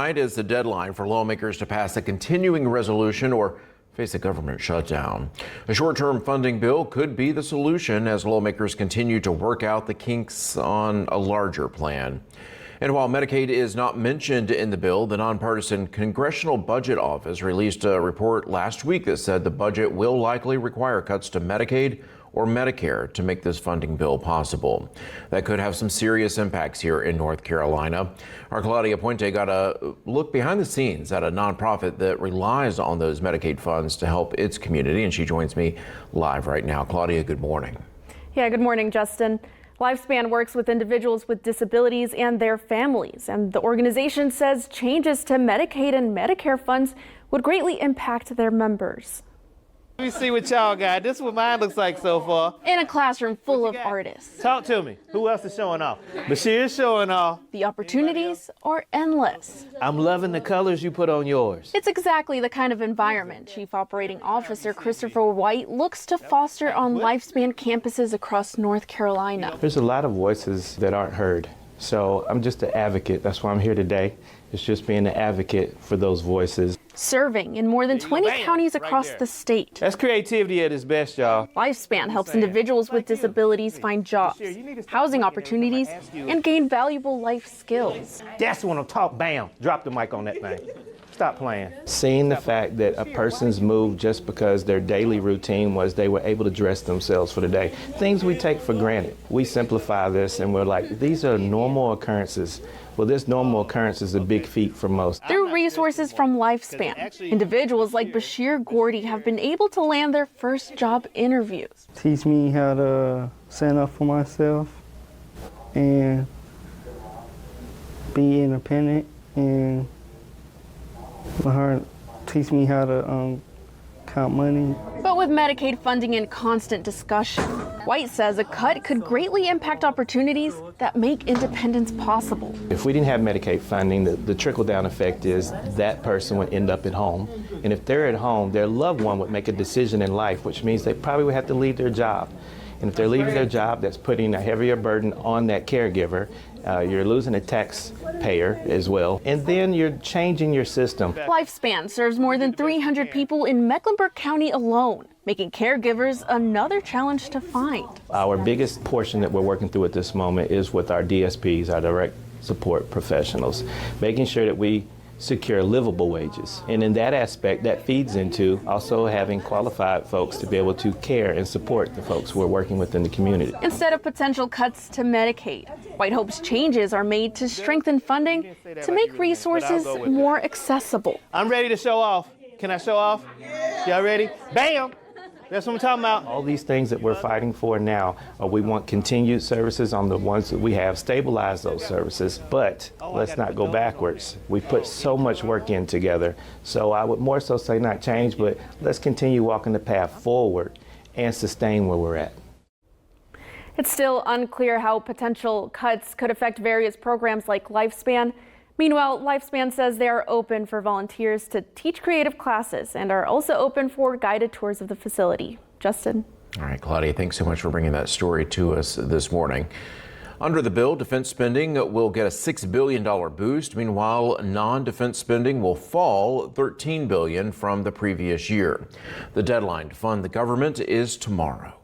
tonight is the deadline for lawmakers to pass a continuing resolution or face a government shutdown. A short-term funding bill could be the solution as lawmakers continue to work out the kinks on a larger plan. And while Medicaid is not mentioned in the bill, the nonpartisan Congressional Budget Office released a report last week that said the budget will likely require cuts to Medicaid or Medicare to make this funding bill possible. That could have some serious impacts here in North Carolina. Our Claudia Puente got a look behind the scenes at a nonprofit that relies on those Medicaid funds to help its community, and she joins me live right now. Claudia, good morning. Yeah, good morning, Justin. Lifespan works with individuals with disabilities and their families, and the organization says changes to Medicaid and Medicare funds would greatly impact their members. Let me see what y'all got. This is what mine looks like so far. In a classroom full of artists. Talk to me. Who else is showing off? Bashir is showing off. The opportunities are endless. I'm loving the colors you put on yours. It's exactly the kind of environment Chief Operating Officer Christopher White looks to foster on Lifespan campuses across North Carolina. There's a lot of voices that aren't heard. So I'm just an advocate. That's why I'm here today. It's just being an advocate for those voices. Serving in more than 20 counties across the state. That's creativity at its best, y'all. Lifespan helps individuals with disabilities find jobs, housing opportunities, and gain valuable life skills. That's when I'm talking. Bam, drop the mic on that thing. Stop playing. Seeing the fact that a person's moved just because their daily routine was they were able to dress themselves for the day. Things we take for granted. We simplify this and we're like, these are normal occurrences. Well, this normal occurrence is a big feat for most. Through resources from Lifespan, individuals like Bashir Gordy have been able to land their first job interviews. Teach me how to stand up for myself and be independent, and teach me how to count money. But with Medicaid funding in constant discussion, White says a cut could greatly impact opportunities that make independence possible. If we didn't have Medicaid funding, the trickle-down effect is that person would end up at home. And if they're at home, their loved one would make a decision in life, which means they probably would have to leave their job. And if they're leaving their job, that's putting a heavier burden on that caregiver. You're losing a taxpayer as well. And then you're changing your system. Lifespan serves more than 300 people in Mecklenburg County alone, making caregivers another challenge to find. Our biggest portion that we're working through at this moment is with our DSPs, our direct support professionals, making sure that we secure livable wages. And in that aspect, that feeds into also having qualified folks to be able to care and support the folks we're working with in the community. Instead of potential cuts to Medicaid, White hopes changes are made to strengthen funding to make resources more accessible. I'm ready to show off. Can I show off? Y'all ready? Bam! That's what I'm talking about. All these things that we're fighting for now, we want continued services on the ones that we have, stabilize those services, but let's not go backwards. We put so much work in together, so I would more so say not change, but let's continue walking the path forward and sustain where we're at. It's still unclear how potential cuts could affect various programs like Lifespan. Meanwhile, Lifespan says they are open for volunteers to teach creative classes and are also open for guided tours of the facility. Justin. All right, Claudia, thanks so much for bringing that story to us this morning. Under the bill, defense spending will get a $6 billion boost. Meanwhile, non-defense spending will fall $13 billion from the previous year. The deadline to fund the government is tomorrow.